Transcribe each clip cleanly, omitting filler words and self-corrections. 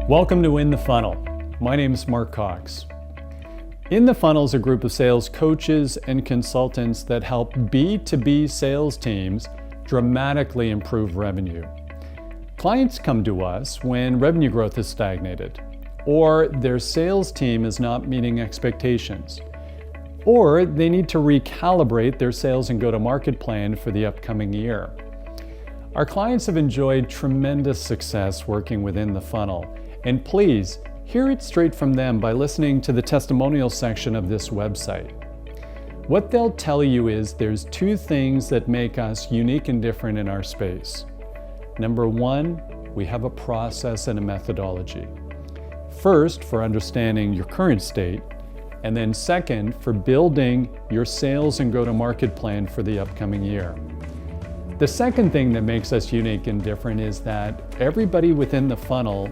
Welcome to In the Funnel. My name is Mark Cox. In the Funnel is a group of sales coaches and consultants that help B2B sales teams dramatically improve revenue. Clients come to us when revenue growth has stagnated, or their sales team is not meeting expectations, or they need to recalibrate their sales and go-to-market plan for the upcoming year. Our clients have enjoyed tremendous success working within the funnel, and please hear it straight from them by listening to the testimonial section of this website. What they'll tell you is there's two things that make us unique and different in our space. Number one, we have a process and a methodology. First, for understanding your current state, and then second, for building your sales and go-to-market plan for the upcoming year. The second thing that makes us unique and different is that everybody within the funnel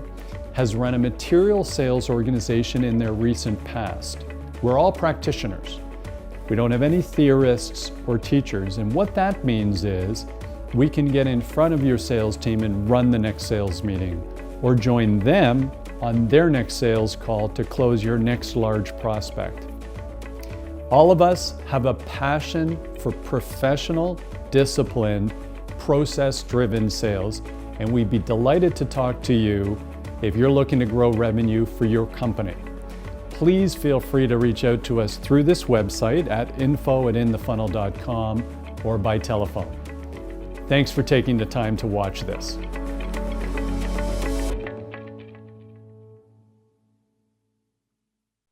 has run a material sales organization in their recent past. We're all practitioners. We don't have any theorists or teachers, and what that means is we can get in front of your sales team and run the next sales meeting, or join them on their next sales call to close your next large prospect. All of us have a passion for professional, disciplined, process-driven sales, and we'd be delighted to talk to you if you're looking to grow revenue for your company. Please feel free to reach out to us through this website at info@inthefunnel.com or by telephone. Thanks for taking the time to watch this.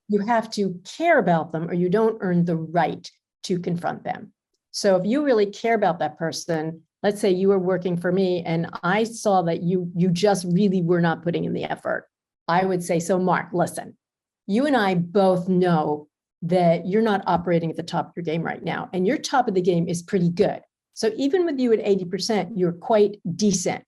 You have to care about them or you don't earn the right to confront them. So if you really care about that person, let's say you were working for me and I saw that you just really were not putting in the effort. I would say, so Mark, listen, you and I both know that you're not operating at the top of your game right now, and your top of the game is pretty good. So even with you at 80%, you're quite decent.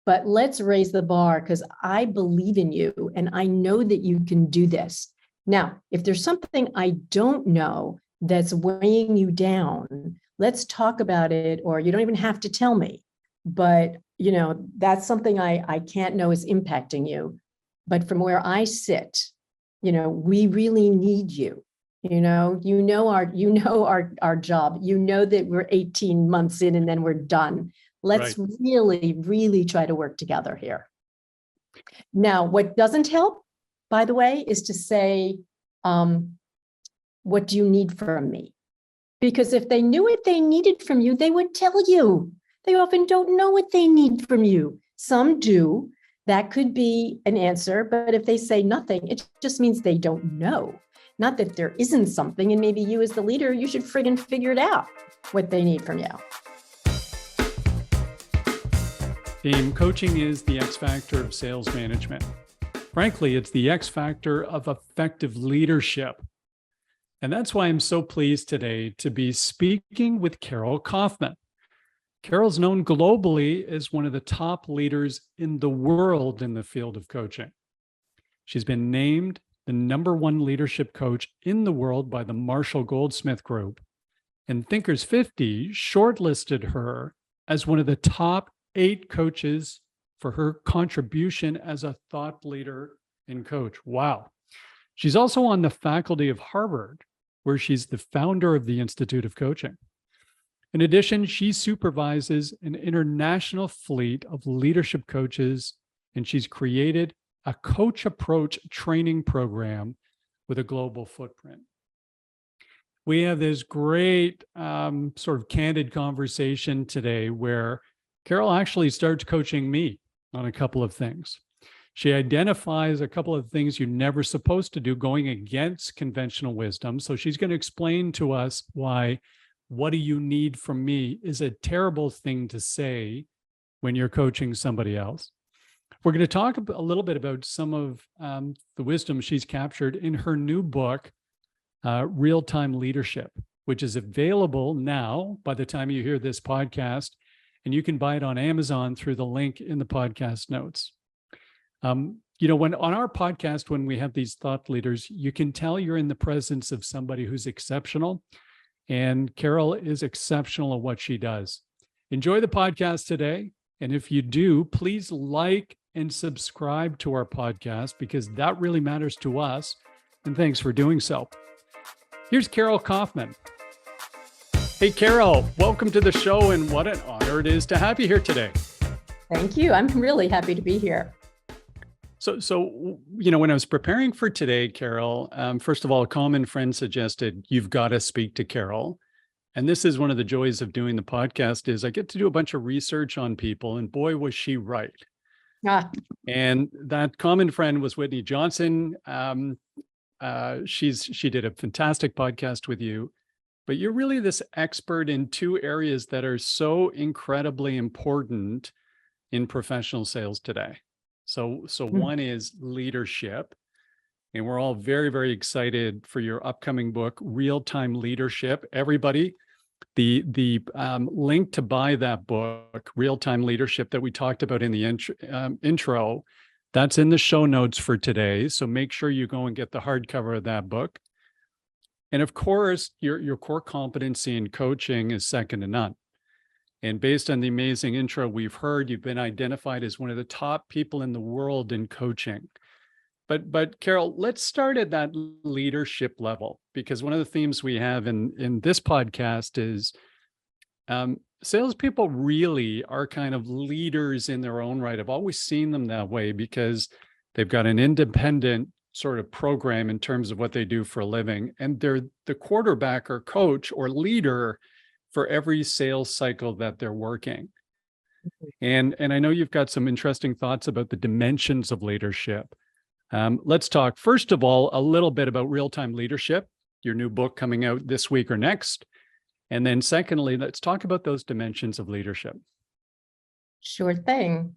But let's raise the bar because I believe in you and I know that you can do this. Now, if there's something I don't know that's weighing you down, let's talk about it, or you don't even have to tell me. But, that's something I can't know is impacting you. But from where I sit, we really need you. Our job. You know that we're 18 months in and then we're done. Let's really, really try to work together here. Now, what doesn't help, by the way, is to say, what do you need from me? Because if they knew what they needed from you, they would tell you. They often don't know what they need from you. Some do. That could be an answer. But if they say nothing, it just means they don't know. Not that there isn't something, and maybe you as the leader, you should friggin' figure it out, what they need from you. Team coaching is the X factor of sales management. Frankly, it's the X factor of effective leadership. And that's why I'm so pleased today to be speaking with Kaufman. Carol's known globally as one of the top leaders in the world in the field of coaching. She's been named the #1 leadership coach in the world by the Marshall Goldsmith Group, and Thinkers 50 shortlisted her as one of the top 8 coaches for her contribution as a thought leader and coach. Wow. She's also on the faculty of Harvard, where she's the founder of the Institute of Coaching. In addition, she supervises an international fleet of leadership coaches, and she's created a coach approach training program with a global footprint. We have this great sort of candid conversation today where Carol actually starts coaching me on a couple of things. She identifies a couple of things you're never supposed to do, going against conventional wisdom. So she's going to explain to us why "what do you need from me" is a terrible thing to say when you're coaching somebody else. We're going to talk a little bit about some of the wisdom she's captured in her new book, Real-Time Leadership, which is available now by the time you hear this podcast, and you can buy it on Amazon through the link in the podcast notes. When on our podcast, when we have these thought leaders, you can tell you're in the presence of somebody who's exceptional, and Carol is exceptional at what she does. Enjoy the podcast today. And if you do, please like and subscribe to our podcast because that really matters to us. And thanks for doing so. Here's Carol Kaufman. Hey, Carol, welcome to the show, and what an honor it is to have you here today. Thank you. I'm really happy to be here. So when I was preparing for today, Carol, first of all, a common friend suggested you've got to speak to Carol. And this is one of the joys of doing the podcast is I get to do a bunch of research on people, and boy, was she right. And that common friend was Whitney Johnson. She did a fantastic podcast with you, but you're really this expert in two areas that are so incredibly important in professional sales today. So one is leadership, and we're all very, very excited for your upcoming book, Real-Time Leadership. Everybody, the link to buy that book, Real-Time Leadership, that we talked about in the intro, that's in the show notes for today. So make sure you go and get the hardcover of that book. And of course, your core competency in coaching is second to none. And based on the amazing intro we've heard, you've been identified as one of the top people in the world in coaching. But Carol, let's start at that leadership level, because one of the themes we have in this podcast is salespeople really are kind of leaders in their own right. I've always seen them that way because they've got an independent sort of program in terms of what they do for a living. And they're the quarterback or coach or leader for every sales cycle that they're working. And I know you've got some interesting thoughts about the dimensions of leadership. Let's talk, first of all, a little bit about real-time leadership, your new book coming out this week or next. And then secondly, let's talk about those dimensions of leadership. Sure thing.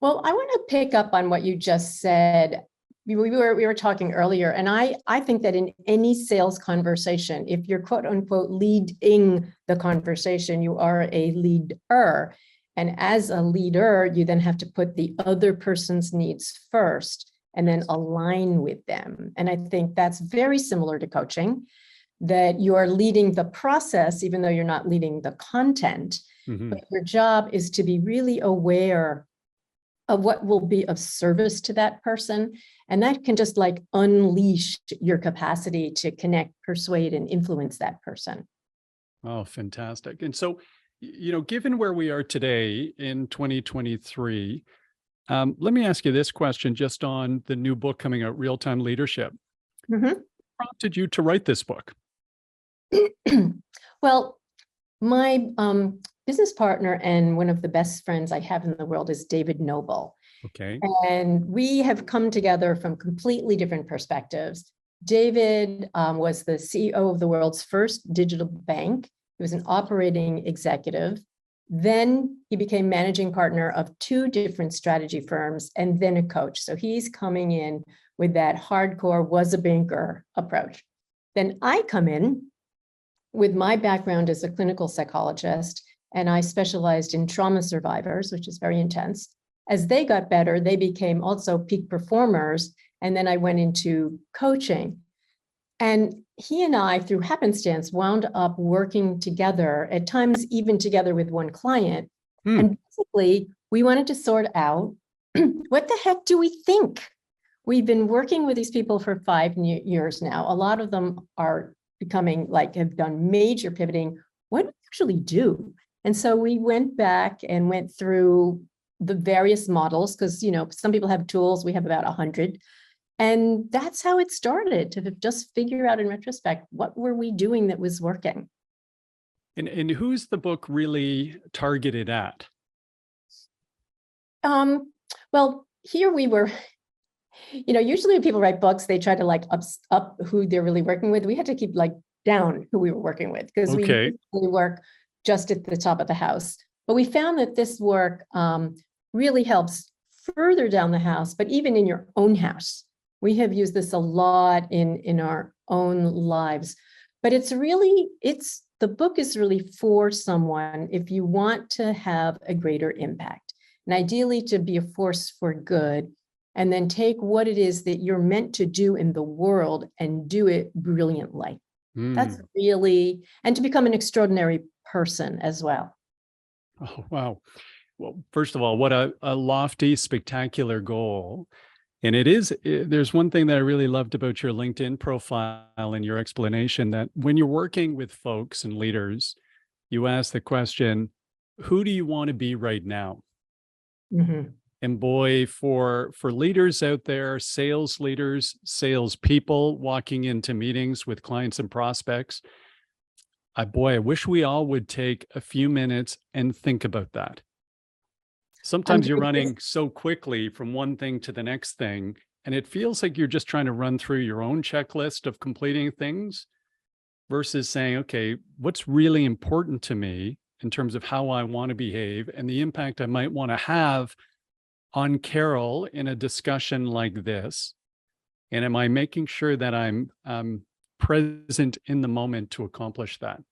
Well, I want to pick up on what you just said. We were talking earlier, and I think that in any sales conversation, if you're quote unquote leading the conversation, you are a leader. And as a leader, you then have to put the other person's needs first and then align with them. And I think that's very similar to coaching, that you are leading the process, even though you're not leading the content. But your job is to be really aware of what will be of service to that person. And that can just like unleash your capacity to connect, persuade, and influence that person. Oh, fantastic. And so, given where we are today in 2023, let me ask you this question just on the new book coming out, Real-Time Leadership. What prompted you to write this book? Well, my business partner and one of the best friends I have in the world is David Noble. Okay. And we have come together from completely different perspectives. David was the CEO of the world's first digital bank. He was an operating executive. Then he became managing partner of two different strategy firms and then a coach. So he's coming in with that hardcore was a banker approach. Then I come in with my background as a clinical psychologist, and I specialized in trauma survivors, which is very intense. As they got better, they became also peak performers. And then I went into coaching. And he and I, through happenstance, wound up working together, at times even together with one client. And basically, we wanted to sort out, what the heck do we think? We've been working with these people for 5 years now. A lot of them are becoming have done major pivoting. What do we actually do? And so we went back and went through the various models, because some people have tools, we have about 100. And that's how it started, to just figure out in retrospect, what were we doing that was working? And who's the book really targeted at? Well, here we were, usually when people write books, they try to up who they're really working with. We had to keep down who we were working with, because we usually work just at the top of the house. But we found that this work really helps further down the house, but even in your own house. We have used this a lot in our own lives. But the book is really for someone if you want to have a greater impact, and ideally to be a force for good, and then take what it is that you're meant to do in the world and do it brilliantly. That's really, and to become an extraordinary person as well. Oh, wow. Well, first of all, what a lofty, spectacular goal. And there's one thing that I really loved about your LinkedIn profile and your explanation, that when you're working with folks and leaders, you ask the question, who do you want to be right now? Mhm. And boy, for leaders out there, sales leaders, sales people walking into meetings with clients and prospects, I wish we all would take a few minutes and think about that. I'm Sometimes you're doing this. running so quickly from one thing to the next thing, and it feels like you're just trying to run through your own checklist of completing things versus saying, okay, what's really important to me in terms of how I want to behave and the impact I might want to have on Carol in a discussion like this? And am I making sure that I'm present in the moment to accomplish that?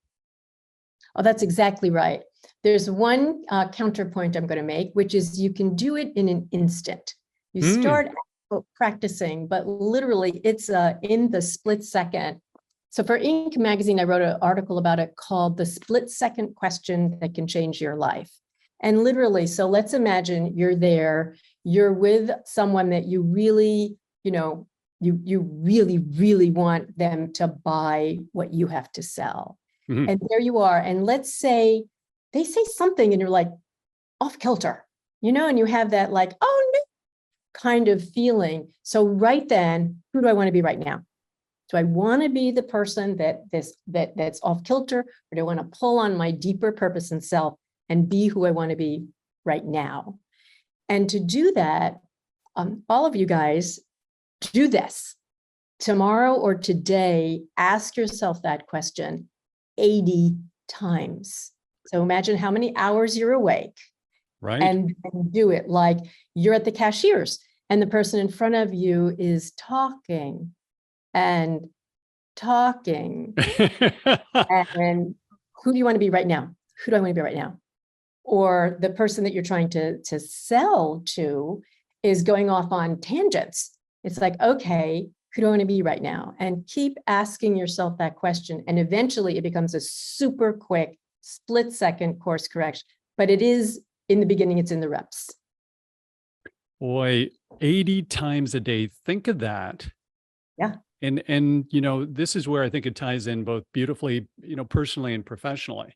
Oh, that's exactly right. There's one counterpoint I'm going to make, which is you can do it in an instant. You start practicing, but literally it's in the split second. So for Inc. magazine, I wrote an article about it called "The Split Second Question That Can Change Your Life." And literally, so let's imagine you're there, you're with someone that you really, you really, really want them to buy what you have to sell. Mhm. And there you are. And let's say they say something and you're like off kilter, and you have that like, oh no, kind of feeling. So right then, who do I want to be right now? Do I want to be the person that's off kilter, or do I want to pull on my deeper purpose and self and be who I want to be right now? And to do that, all of you guys, do this tomorrow or today. Ask yourself that question 80 times. So imagine how many hours you're awake, Right. and do it like you're at the cashiers and the person in front of you is talking and talking. And who do you want to be right now? Who do I want to be right now? Or the person that you're trying to sell to is going off on tangents. It's like, okay, who do I want to be right now? And keep asking yourself that question. And eventually it becomes a super quick split second course correction. But it is in the beginning, it's in the reps. Boy, 80 times a day. Think of that. Yeah. And this is where I think it ties in both beautifully, personally and professionally.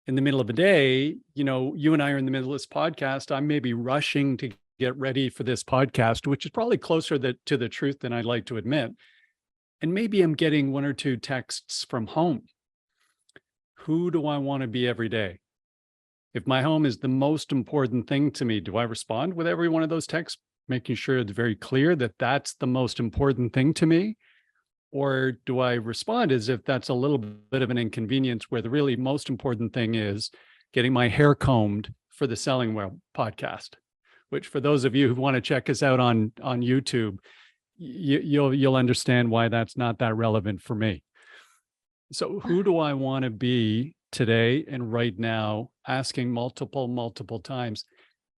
In the middle of the day, you and I are in the middle of this podcast. I'm maybe rushing to get ready for this podcast, which is probably closer to the truth than I'd like to admit. And maybe I'm getting one or two texts from home. Who do I want to be every day? If my home is the most important thing to me, do I respond with every one of those texts, making sure it's very clear that that's the most important thing to me? Or do I respond as if that's a little bit of an inconvenience, where the really most important thing is getting my hair combed for the Selling Well podcast, which for those of you who want to check us out on YouTube, you'll understand why that's not that relevant for me. So who do I want to be today and right now, asking multiple times.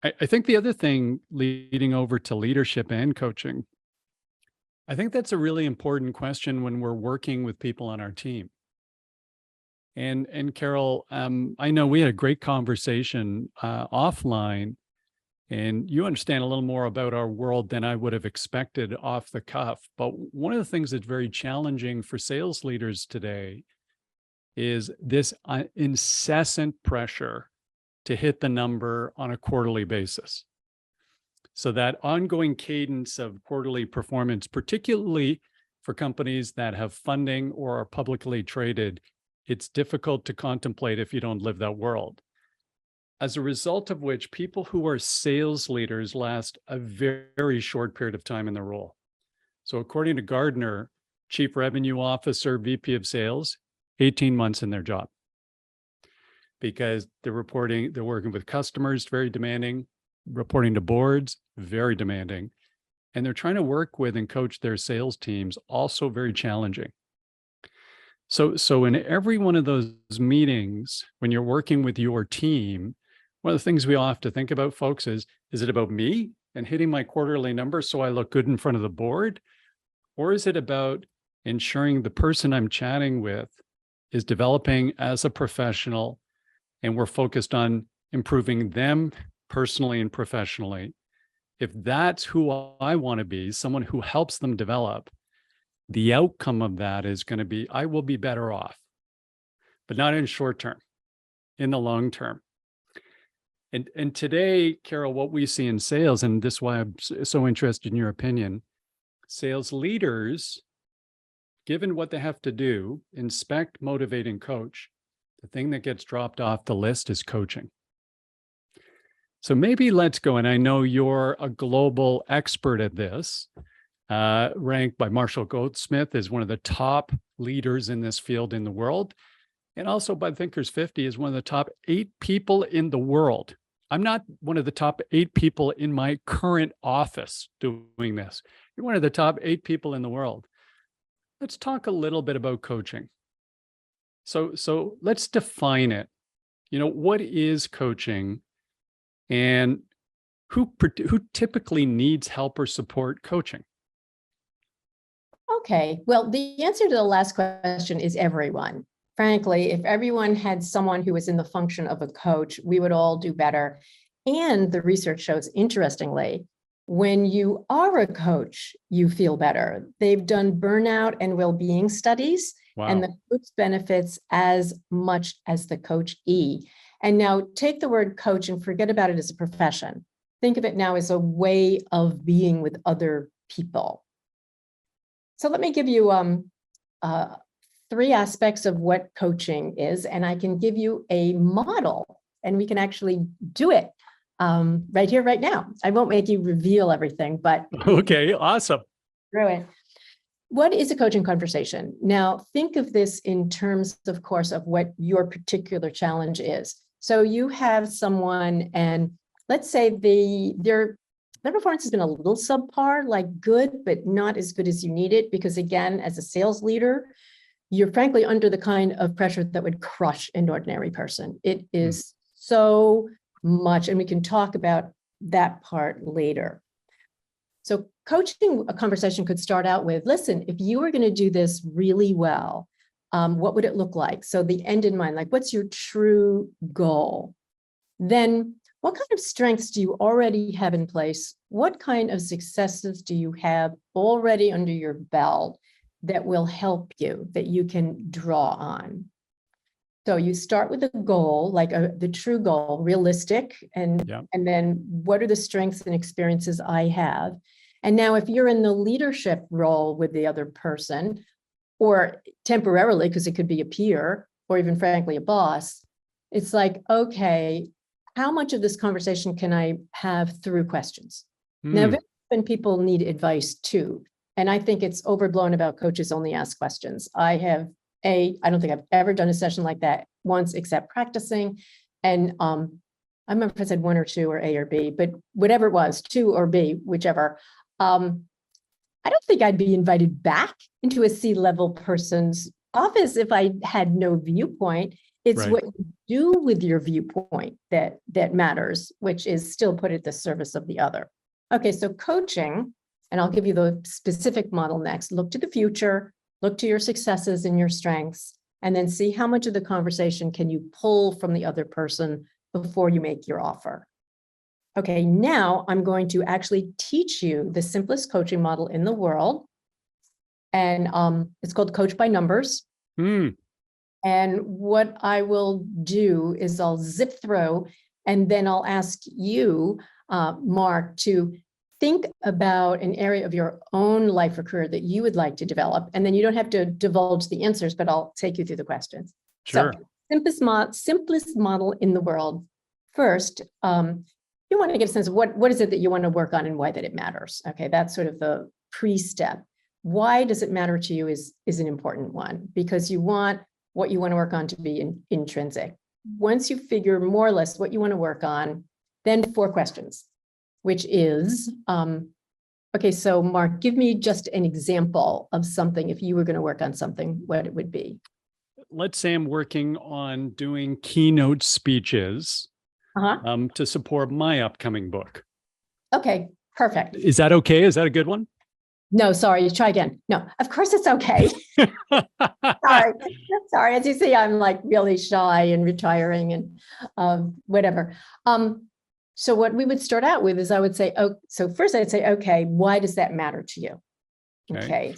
I think the other thing leading over to leadership and coaching, I think that's a really important question when we're working with people on our team. And Carol, I know we had a great conversation offline, and you understand a little more about our world than I would have expected off the cuff. But one of the things that's very challenging for sales leaders today is this incessant pressure to hit the number on a quarterly basis. So that ongoing cadence of quarterly performance, particularly for companies that have funding or are publicly traded, it's difficult to contemplate if you don't live that world. As a result of which, people who are sales leaders last a very short period of time in their role. So according to Gardner, Chief Revenue Officer, VP of Sales, 18 months in their job. Because they're working with customers, very demanding, reporting to boards, very demanding. And they're trying to work with and coach their sales teams, also very challenging. So in every one of those meetings, when you're working with your team, one of the things we all have to think about, folks, is it about me and hitting my quarterly numbers so I look good in front of the board? Or is it about ensuring the person I'm chatting with is developing as a professional, and we're focused on improving them personally and professionally, if that's who I want to be, someone who helps them develop, the outcome of that is going to be, I will be better off, but not in short term, in the long term. And today, Carol, what we see in sales, and this is why I'm so interested in your opinion, sales leaders, given what they have to do, inspect, motivate, and coach, the thing that gets dropped off the list is coaching. So maybe let's go, and I know you're a global expert at this, ranked by Marshall Goldsmith as one of the top leaders in this field in the world, and also by Thinkers 50 as one of the top 8 people in the world. I'm not one of the top 8 people in my current office doing this. You're one of the top 8 people in the world. Let's talk a little bit about coaching. So let's define it. What is coaching, and who typically needs help or support coaching? Okay, well, the answer to the last question is everyone. Frankly, if everyone had someone who was in the function of a coach, we would all do better. And the research shows, interestingly, when you are a coach, you feel better. They've done burnout and well-being studies, Wow. and the coach benefits as much as the coachee. And now take the word coach and forget about it as a profession. Think of it now as a way of being with other people. So let me give you 3 aspects of what coaching is, and I can give you a model, and we can actually do it right here, right now. I won't make you reveal everything, but Okay, awesome. through it. What is a coaching conversation? Now, think of this in terms, of course, of what your particular challenge is. So you have someone, and let's say their performance has been a little subpar, like good, but not as good as you need it, because again, as a sales leader, you're frankly under the kind of pressure that would crush an ordinary person. It is so much, and we can talk about that part later. So coaching a conversation could start out with, listen, if you were going to do this really well, what would it look like? So the end in mind, like what's your true goal? Then what kind of strengths do you already have in place? What kind of successes do you have already under your belt that will help you, that you can draw on? So you start with a goal, like the true goal, realistic, and then what are the strengths and experiences I have? And now if you're in the leadership role with the other person, or temporarily, because it could be a peer, or even frankly a boss, it's like, okay, how much of this conversation can I have through questions? Now, very often people need advice too. And I think it's overblown about coaches only ask questions. I don't think I've ever done a session like that once, except practicing. And I remember if I said 1 or 2 or A or B, but whatever it was, 2 or B, whichever. I don't think I'd be invited back into a C-level person's office if I had no viewpoint. It's right. What you do with your viewpoint that matters, which is still put at the service of the other. Okay, so coaching, and I'll give you the specific model next. Look to the future, look to your successes and your strengths, and then see how much of the conversation can you pull from the other person before you make your offer. Okay, now I'm going to actually teach you the simplest coaching model in the world. And it's called Coach by Numbers. And what I will do is I'll zip through, and then I'll ask you, Mark, to think about an area of your own life or career that you would like to develop. And then you don't have to divulge the answers, but I'll take you through the questions. Sure. So simplest model in the world. First, you want to get a sense of what is it that you want to work on and why that it matters. Okay, that's sort of the pre-step. Why does it matter to you is an important one, because you want what you want to work on to be intrinsic. Once you figure more or less what you want to work on, then 4 questions, which is, okay, so Mark, give me just an example of something, if you were going to work on something, what it would be. Let's say I'm working on doing keynote speeches to support my upcoming book. Okay, perfect. Is that okay? Is that a good one? No, sorry, try again. No, of course it's okay. Sorry. Sorry. As you see, I'm like really shy and retiring and whatever. So what we would start out with is I would say, oh, so first I'd say, okay, why does that matter to you? Okay.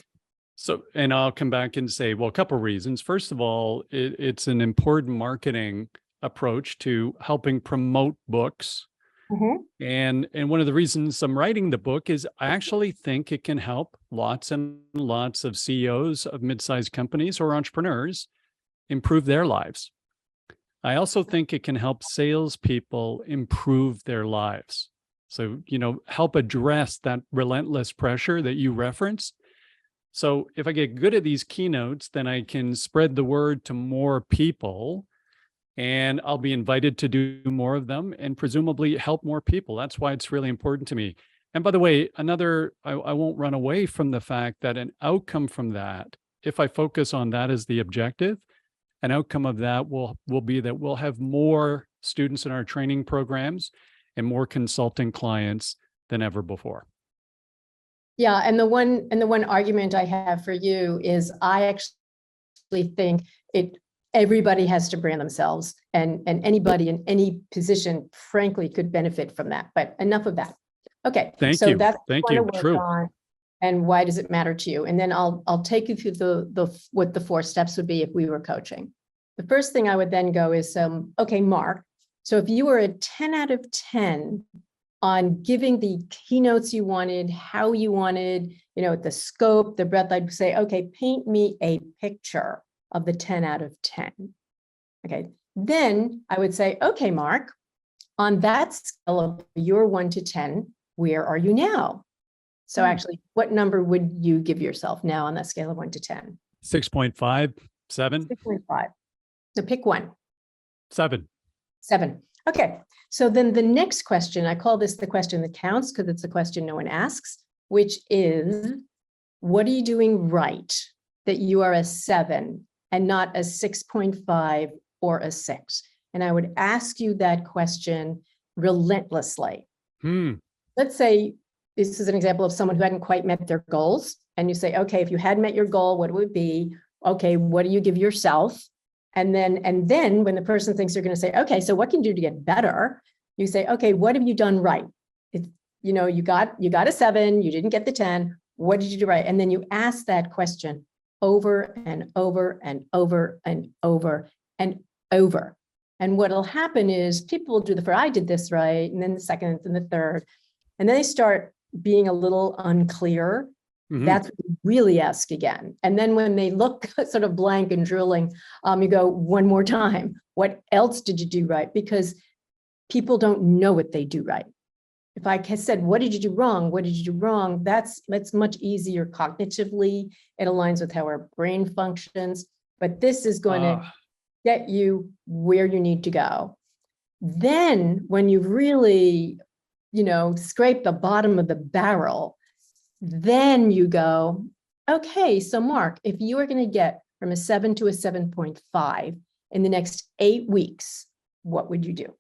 So, and I'll come back and say, well, a couple of reasons. First of all, it's an important marketing approach to helping promote books. And one of the reasons I'm writing the book is I actually think it can help lots and lots of CEOs of mid-sized companies or entrepreneurs improve their lives. I also think it can help salespeople improve their lives. So, help address that relentless pressure that you reference. So if I get good at these keynotes, then I can spread the word to more people, and I'll be invited to do more of them and presumably help more people. That's why it's really important to me. And by the way, I won't run away from the fact that an outcome from that, if I focus on that as the objective, an outcome of that will be that we'll have more students in our training programs and more consulting clients than ever before. Yeah, and the one argument I have for you is I actually think everybody has to brand themselves, and anybody in any position, frankly, could benefit from that. But enough of that. Okay, Thank you. That's Thank what I you. want to work True. on. And why does it matter to you? And then I'll take you through what the 4 steps would be if we were coaching. The first thing I would then go is, okay, Mark. So if you were a 10 out of 10 on giving the keynotes you wanted, how you wanted, the scope, the breadth, I'd say, okay, paint me a picture of the 10 out of 10. Okay, then I would say, okay, Mark, on that scale of your 1 to 10, where are you now? So actually, what number would you give yourself now on that scale of 1 to 10? 6.5, 7. 6.5. So pick one. 7. 7. Okay. So then the next question, I call this the question that counts because it's a question no one asks, which is, what are you doing right that you are a 7 and not a 6.5 or a 6? And I would ask you that question relentlessly. Let's say this is an example of someone who hadn't quite met their goals. And you say, okay, if you had met your goal, what would it be? Okay, what do you give yourself? And then when the person thinks you're going to say, okay, so what can you do to get better? You say, okay, what have you done right? You got a 7, you didn't get the 10. What did you do right? And then you ask that question over and over and over and over and over. And what'll happen is people will do the first, I did this right, and then the second and the third, and then they start being a little unclear. That's what you really ask again. And then when they look sort of blank and drooling, you go one more time. What else did you do right? Because people don't know what they do right. If I said, what did you do wrong? What did you do wrong? That's much easier cognitively. It aligns with how our brain functions. But this is going to get you where you need to go. Then when you really, scrape the bottom of the barrel, then you go, okay, so Mark, if you are going to get from a 7 to a 7.5 in the next 8 weeks, what would you do?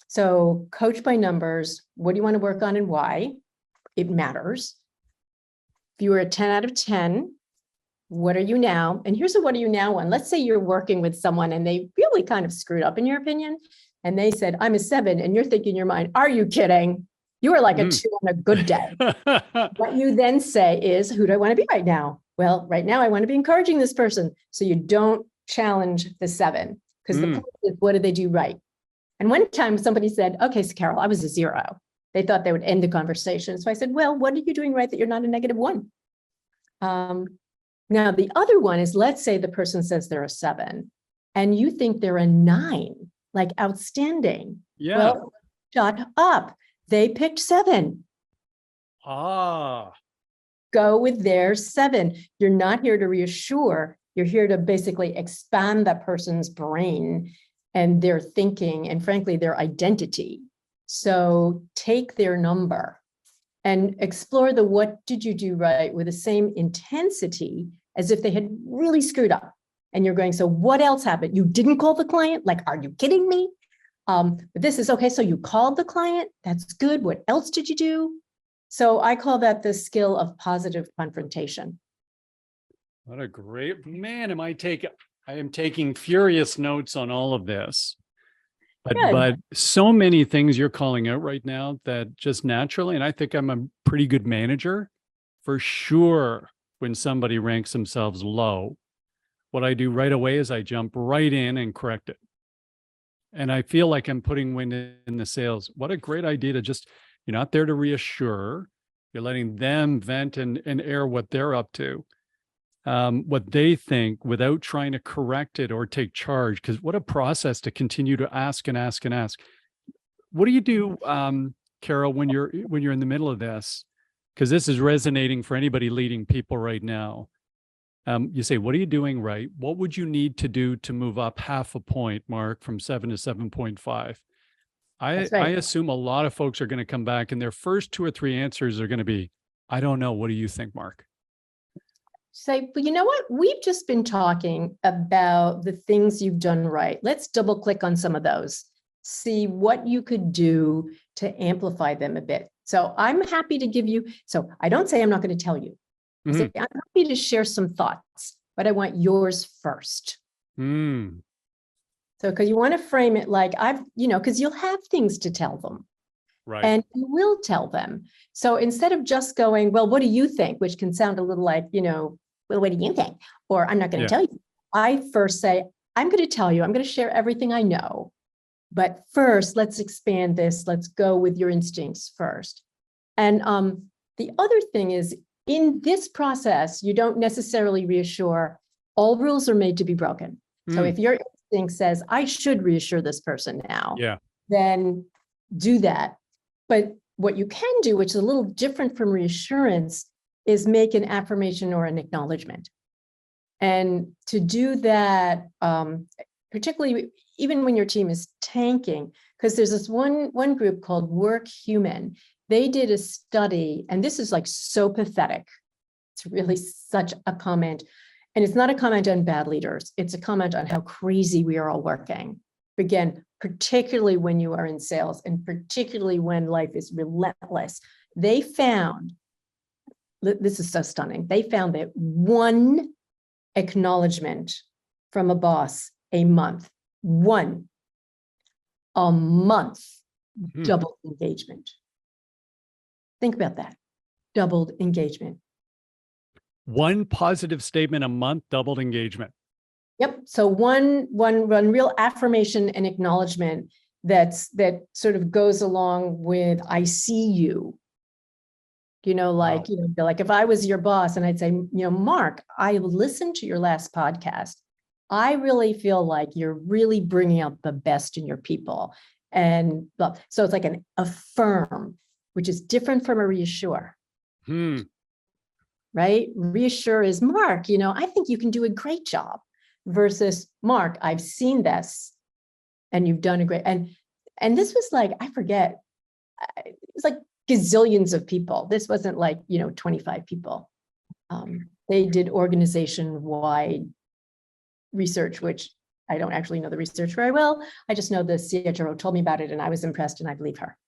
So coach by numbers, what do you want to work on and why? It matters. If you were a 10 out of 10, what are you now? And here's a what are you now one. Let's say you're working with someone and they really kind of screwed up in your opinion. And they said, I'm a 7. And you're thinking in your mind, are you kidding? You are like a 2 on a good day. What you then say is, who do I want to be right now? Well, right now I want to be encouraging this person. So you don't challenge the 7 because the point is, what did they do right? And one time somebody said, okay, so Carol, I was a 0. They thought they would end the conversation. So I said, well, what are you doing right that you're not a -1? Now, the other one is, let's say the person says they're a 7 and you think they're a 9, like outstanding. Yeah. Well, shut up. They picked 7. Go with their 7. You're not here to reassure. You're here to basically expand that person's brain and their thinking and frankly, their identity. So take their number and explore the what did you do right with the same intensity as if they had really screwed up. And you're going, so what else happened? You didn't call the client? Like, are you kidding me? But this is okay. So you called the client. That's good. What else did you do? So I call that the skill of positive confrontation. What a great man. I am taking furious notes on all of this. Good. But so many things you're calling out right now that just naturally, and I think I'm a pretty good manager for sure. When somebody ranks themselves low, what I do right away is I jump right in and correct it. And I feel like I'm putting wind in the sails. What a great idea to just, you're not there to reassure, you're letting them vent and air what they're up to, what they think without trying to correct it or take charge. Because what a process to continue to ask and ask and ask. What do you do, Carol, when you're in the middle of this? Because this is resonating for anybody leading people right now. You say, what are you doing right? What would you need to do to move up half a point, Mark, from 7 to 7.5? That's I right. assume a lot of folks are going to come back and their first 2 or 3 answers are going to be, I don't know. What do you think, Mark? Say, but you know what? We've just been talking about the things you've done right. Let's double click on some of those. See what you could do to amplify them a bit. So I'm happy to give you, so I don't say I'm not going to tell you. I say, I'm happy to share some thoughts, but I want yours first. Mm. So, because you want to frame it like because you'll have things to tell them. Right. And you will tell them. So instead of just going, well, what do you think? Which can sound a little like, well, what do you think? Or I'm not going to tell you. I first say, I'm going to tell you, I'm going to share everything I know. But first, let's expand this. Let's go with your instincts first. And the other thing is, in this process, you don't necessarily reassure. All rules are made to be broken. So if your instinct says, I should reassure this person now, then do that. But what you can do, which is a little different from reassurance, is make an affirmation or an acknowledgement. And to do that, particularly even when your team is tanking, because there's this one group called Work Human. They did a study, and this is like so pathetic. It's really such a comment. And it's not a comment on bad leaders. It's a comment on how crazy we are all working. Again, particularly when you are in sales and particularly when life is relentless. They found, this is so stunning, they found that one acknowledgement from a boss a month, doubled engagement. Think about that, doubled engagement. One positive statement a month, doubled engagement. Yep. So one real affirmation and acknowledgement that sort of goes along with I see you. Like if I was your boss and I'd say, Mark, I listened to your last podcast. I really feel like you're really bringing out the best in your people. And so it's like an affirm, which is different from a reassure. Right? Reassure is Mark, I think you can do a great job. Versus Mark, I've seen this and you've done a great, and this was like, I forget, it was like gazillions of people. This wasn't like, 25 people. They did organization-wide research, which I don't actually know the research very well. I just know the CHRO told me about it and I was impressed and I believe her.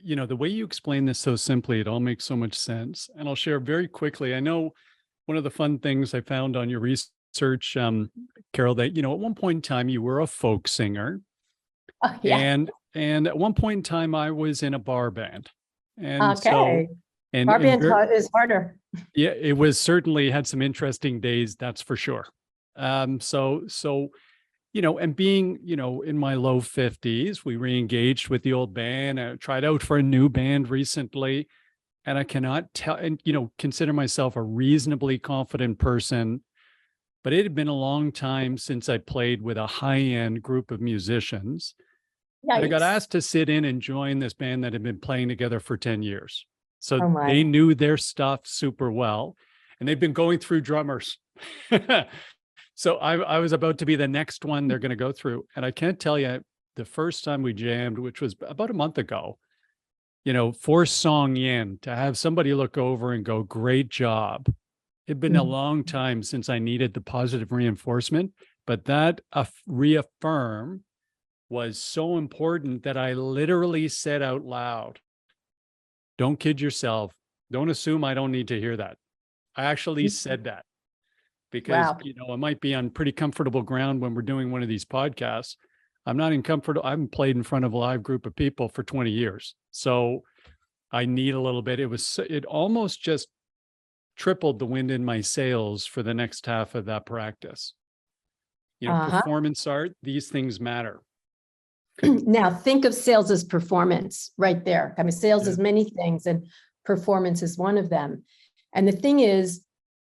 The way you explain this so simply, it all makes so much sense. And I'll share very quickly. I know one of the fun things I found on your research, Carol, that, at one point in time, you were a folk singer. Oh, yeah. And at one point in time, I was in a bar band. And okay. Bar band is harder. Yeah, it was certainly had some interesting days, that's for sure. So and being, in my low 50s, we re-engaged with the old band. I tried out for a new band recently, and I cannot tell, and, consider myself a reasonably confident person, but it had been a long time since I played with a high-end group of musicians. I got asked to sit in and join this band that had been playing together for 10 years. So they knew their stuff super well, and they've been going through drummers. So I was about to be the next one they're going to go through. And I can't tell you, the first time we jammed, which was about a month ago, 4th song in, to have somebody look over and go, great job. It'd been a long time since I needed the positive reinforcement, but that reaffirm was so important that I literally said out loud, Don't kid yourself. Don't assume I don't need to hear that. I actually said that because, Wow. it might be on pretty comfortable ground when we're doing one of these podcasts. I'm not in comfort. I haven't played in front of a live group of people for 20 years. So I need a little bit. It almost just tripled the wind in my sails for the next half of that practice. Uh-huh. Performance art, these things matter. Now think of sales as performance right there. I mean, sales is many things and performance is one of them. And the thing is,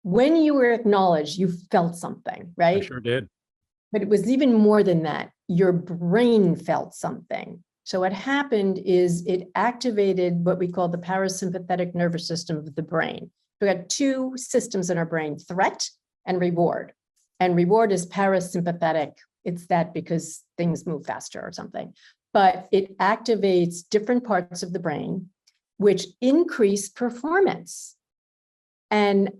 when you were acknowledged, you felt something, I right? sure did. But it was even more than that. Your brain felt something. So what happened is it activated what we call the parasympathetic nervous system of the brain. We got two systems in our brain, threat and reward. And reward is parasympathetic. It's that because things move faster or something. But it activates different parts of the brain, which increase performance. And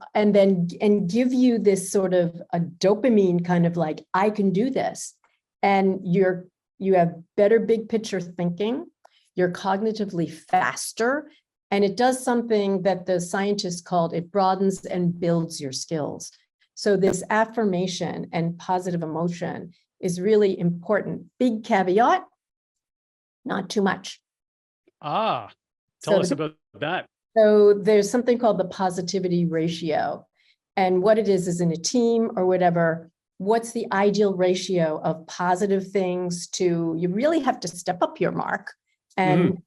give you this sort of a dopamine kind of like, I can do this. And you have better big picture thinking, you're cognitively faster, and it does something that the scientists called it broadens and builds your skills. So this affirmation and positive emotion is really important. Big caveat, not too much. Tell us about that. So there's something called the positivity ratio. And what it is in a team or whatever, what's the ideal ratio of positive things to, you really have to step up your mark. And,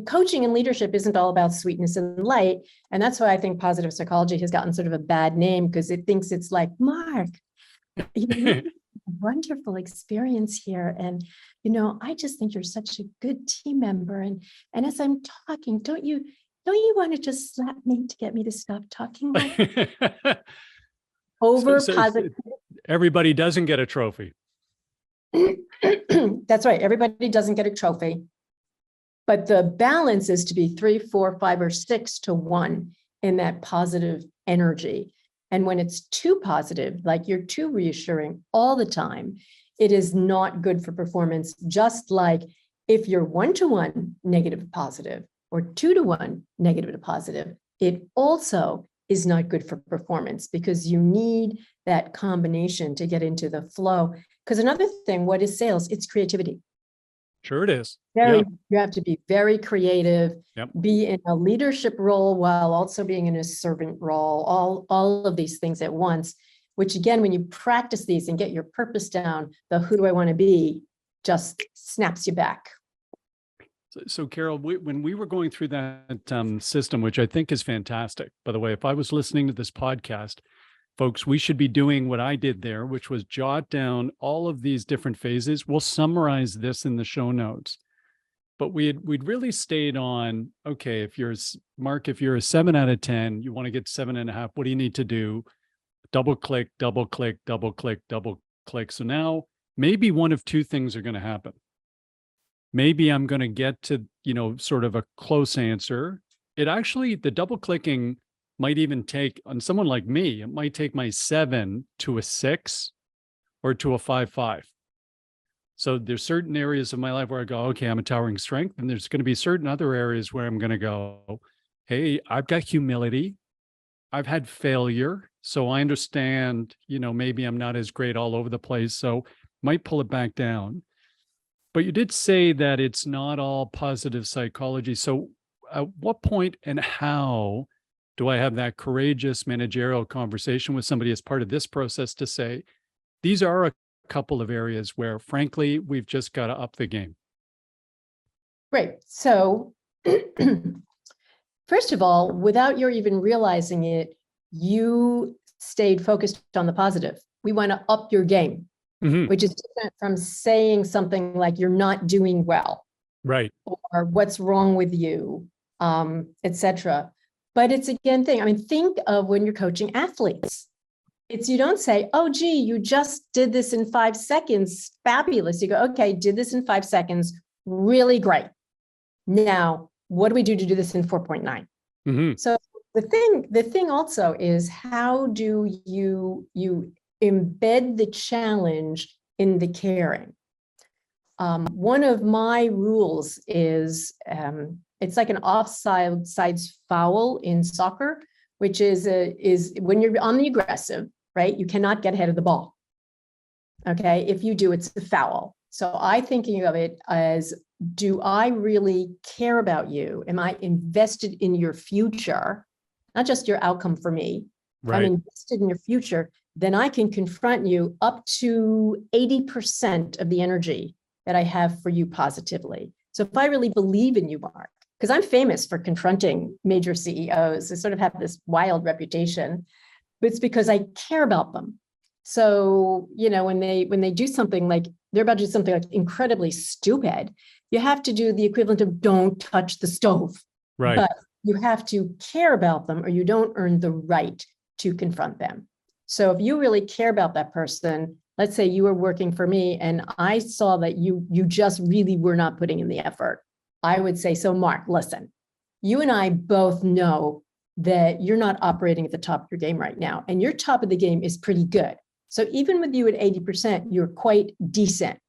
coaching and leadership isn't all about sweetness and light. And that's why I think positive psychology has gotten sort of a bad name, because it thinks it's like, Mark, wonderful experience here. And, I just think you're such a good team member. And as I'm talking, don't you want to just slap me to get me to stop talking like over positive? Everybody doesn't get a trophy. That's right. Everybody doesn't get a trophy. But the balance is to be 3, 4, 5, or 6 to 1 in that positive energy. And when it's too positive, like you're too reassuring all the time, it is not good for performance. Just like if you're 1-to-1 negative to positive or 2-to-1 negative to positive, it also is not good for performance, because you need that combination to get into the flow. Because another thing, what is sales? It's creativity. Sure it is. You have to be very creative, Yep. Be in a leadership role while also being in a servant role, all of these things at once, which again, when you practice these and get your purpose down, the who do I want to be just snaps you back. So Carol, when we were going through that system, which I think is fantastic, by the way, if I was listening to this podcast, folks, we should be doing what I did there, which was jot down all of these different phases. We'll summarize this in the show notes. But we'd really stayed on, okay, if you're a 7 out of 10, you want to get 7.5, what do you need to do? Double click, double click, double click, double click. So now maybe one of two things are going to happen. Maybe I'm going to get to, sort of a close answer. The double clicking might even take, on someone like me, it might take my 7 to a 6 or to a 5.5. So there's certain areas of my life where I go, okay, I'm a towering strength. And there's going to be certain other areas where I'm going to go, hey, I've got humility. I've had failure. So I understand, maybe I'm not as great all over the place. So might pull it back down. But you did say that it's not all positive psychology. So at what point and how do I have that courageous managerial conversation with somebody as part of this process to say, these are a couple of areas where, frankly, we've just got to up the game? Great. So first of all, without your even realizing it, you stayed focused on the positive. We want to up your game, which is different from saying something like you're not doing well, right? Or what's wrong with you, etc. But it's again think of when you're coaching athletes. You don't say, oh, gee, you just did this in 5 seconds. Fabulous. You go, okay, did this in 5 seconds. Really great. Now, what do we do to do this in 4.9? So the thing also is, how do you embed the challenge in the caring? One of my rules is it's like an sides foul in soccer, which is when you're on the aggressive, right? You cannot get ahead of the ball. Okay, if you do, it's a foul. So I thinking of it as, do I really care about you? Am I invested in your future? Not just your outcome for me. If I'm invested in your future, then I can confront you up to 80% of the energy that I have for you positively. So if I really believe in you, Mark, because I'm famous for confronting major CEOs, I sort of have this wild reputation, but it's because I care about them. So, when they do something like they're about to do something like incredibly stupid, you have to do the equivalent of don't touch the stove. Right. But you have to care about them or you don't earn the right to confront them. So if you really care about that person, let's say you were working for me and I saw that you just really were not putting in the effort, I would say, so Mark, listen, you and I both know that you're not operating at the top of your game right now, and your top of the game is pretty good. So even with you at 80%, you're quite decent.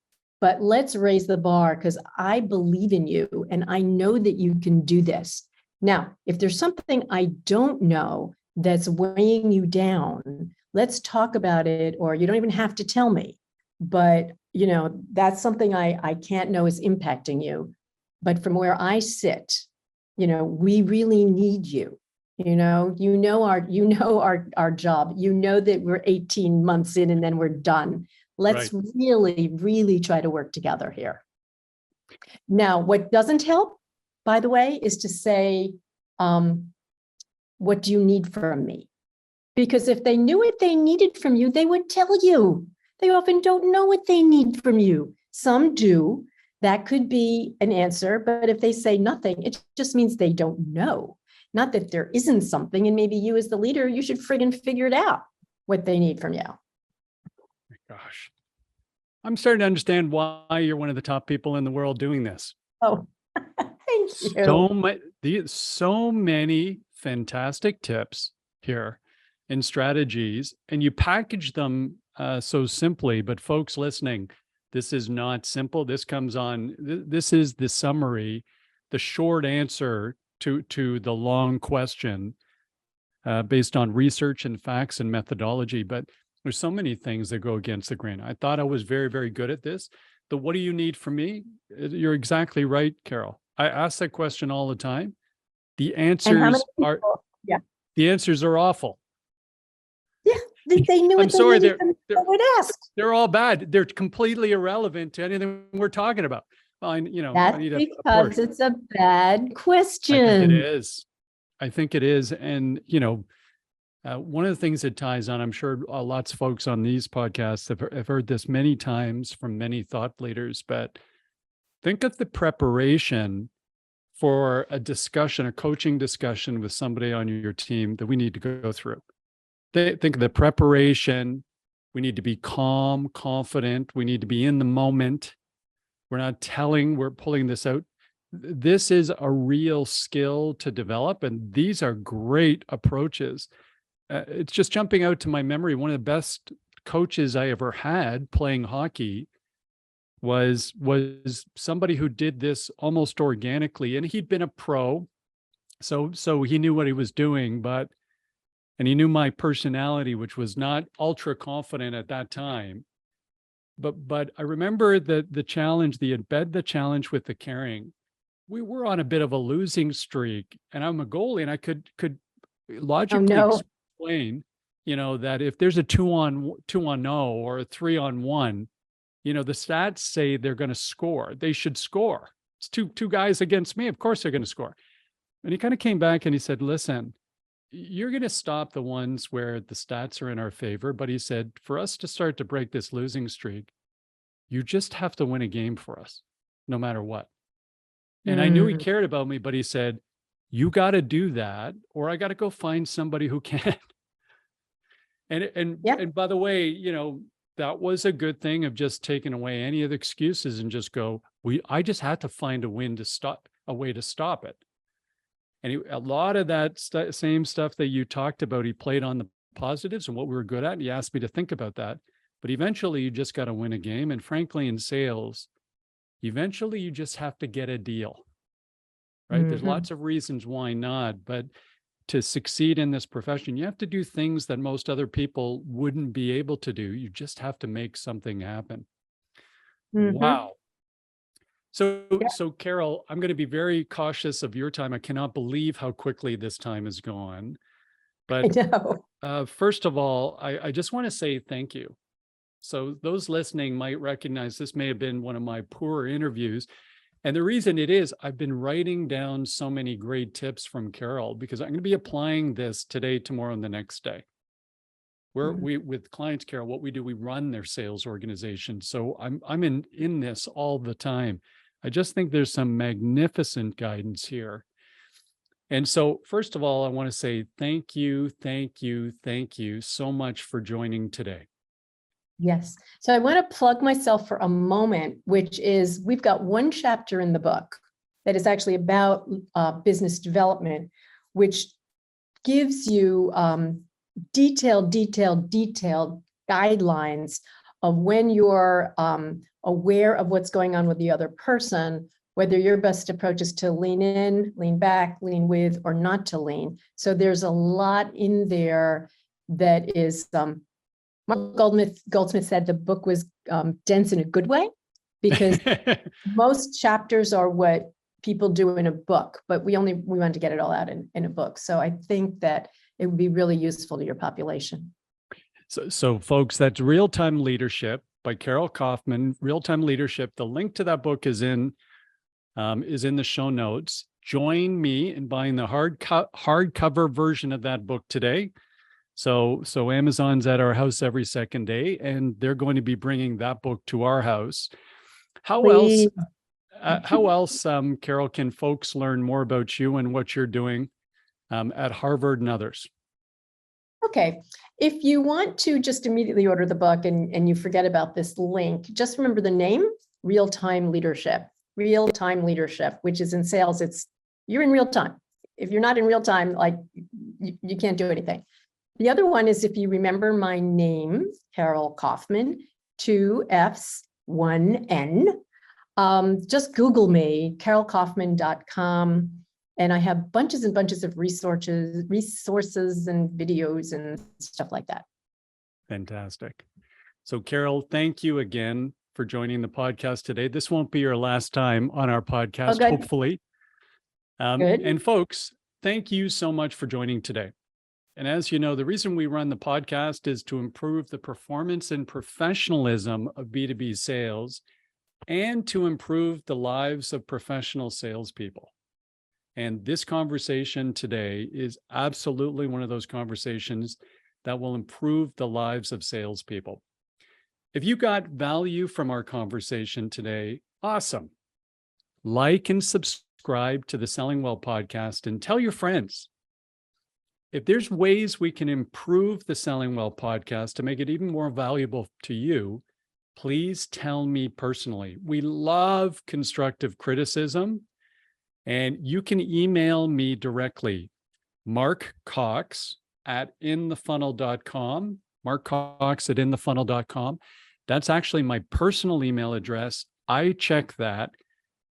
But let's raise the bar because I believe in you and I know that you can do this. Now, if there's something I don't know that's weighing you down, let's talk about it, or you don't even have to tell me. But, that's something I can't know is impacting you. But from where I sit, we really need you. Our job, that we're 18 months in and then we're done. Let's really, really try to work together here. Now, what doesn't help, by the way, is to say, what do you need from me? Because if they knew what they needed from you, they would tell you. They often don't know what they need from you. Some do. That could be an answer. But if they say nothing, it just means they don't know. Not that there isn't something, and maybe you as the leader, you should friggin' figure it out, what they need from you. Gosh, I'm starting to understand why you're one of the top people in the world doing this. Oh, thank you. So many fantastic tips here and strategies, and you package them so simply. But folks listening, this is not simple. This comes on. This is the summary, the short answer to the long question based on research and facts and methodology. But there's so many things that go against the grain. I thought I was very, very good at this. The what do you need from me? You're exactly right, Carol. I ask that question all the time. The answers the answers are awful. Yeah, they knew. I'm sorry, I would ask. They're all bad. They're completely irrelevant to anything we're talking about. That's because it's a bad question. I think it is. And, one of the things that ties on, I'm sure lots of folks on these podcasts have heard this many times from many thought leaders, but think of the preparation for a discussion, a coaching discussion with somebody on your team that we need to go through. Think of the preparation. We need to be calm, confident. We need to be in the moment. We're pulling this out. This is a real skill to develop, and these are great approaches. It's just jumping out to my memory. One of the best coaches I ever had playing hockey was somebody who did this almost organically, and he'd been a pro, so he knew what he was doing, and he knew my personality, which was not ultra confident at that time. But I remember the challenge, the challenge with the caring. We were on a bit of a losing streak, and I'm a goalie, and I could logically explain, that if there's a 2-on-0 or a 3-on-1, the stats say they're going to score. They should score. It's two guys against me. Of course they're going to score. And he kind of came back and he said, listen, you're going to stop the ones where the stats are in our favor. But he said, for us to start to break this losing streak, you just have to win a game for us, no matter what. And I knew he cared about me, but he said, you got to do that, or I got to go find somebody who can. And by the way, that was a good thing of just taking away any of the excuses and just go, I just had to find a way to stop it. And a lot of that same stuff that you talked about, he played on the positives and what we were good at. And he asked me to think about that. But eventually you just got to win a game. And frankly, in sales, Eventually, you just have to get a deal, right? There's lots of reasons why not, but to succeed in this profession, you have to do things that most other people wouldn't be able to do. You just have to make something happen. Wow. So Carol, I'm going to be very cautious of your time. I cannot believe how quickly this time has gone. But first of all, I just want to say thank you. So those listening might recognize this may have been one of my poorer interviews. And the reason it is, I've been writing down so many great tips from Carol because I'm going to be applying this today, tomorrow, and the next day. We with clients, Carol, what we do, we run their sales organization. So I'm in this all the time. I just think there's some magnificent guidance here. And so, first of all, I want to say thank you so much for joining today. Yes. So I want to plug myself for a moment, which is we've got one chapter in the book that is actually about business development, which gives you detailed guidelines of when you're aware of what's going on with the other person, whether your best approach is to lean in, lean back, lean with, or not to lean. So there's a lot in there that is, Marshall Goldsmith said the book was dense in a good way, because most chapters are what people do in a book, but we want to get it all out in a book. So I think that it would be really useful to your population. So folks, that's Real-Time Leadership by Carol Kaufman, Real-Time Leadership. The link to that book is in the show notes. Join me in buying the hardcover version of that book today. So Amazon's at our house every second day, and they're going to be bringing that book to our house. How else, Carol, can folks learn more about you and what you're doing at Harvard and others? Okay. If you want to just immediately order the book and you forget about this link, just remember the name, Real-Time Leadership, which is in sales. You're in real time. If you're not in real time, like you can't do anything. The other one is, if you remember my name, Carol Kaufman, 2 F's, 1 N, just Google me, carolkaufman.com. And I have bunches and bunches of resources and videos and stuff like that. Fantastic. So Carol, thank you again for joining the podcast today. This won't be your last time on our podcast, hopefully. And folks, thank you so much for joining today. And as you know, the reason we run the podcast is to improve the performance and professionalism of B2B sales and to improve the lives of professional salespeople. And this conversation today is absolutely one of those conversations that will improve the lives of salespeople. If you got value from our conversation today, awesome. Like and subscribe to the Selling Well podcast and tell your friends. If there's ways we can improve the Selling Well podcast to make it even more valuable to you, please tell me personally. We love constructive criticism, and you can email me directly, markcox@inthefunnel.com, markcox@inthefunnel.com. That's actually my personal email address. I check that,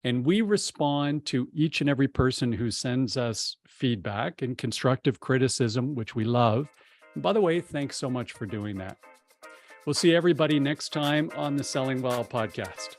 and we respond to each and every person who sends us feedback and constructive criticism, which we love. And by the way, thanks so much for doing that. We'll see everybody next time on the Selling Well podcast.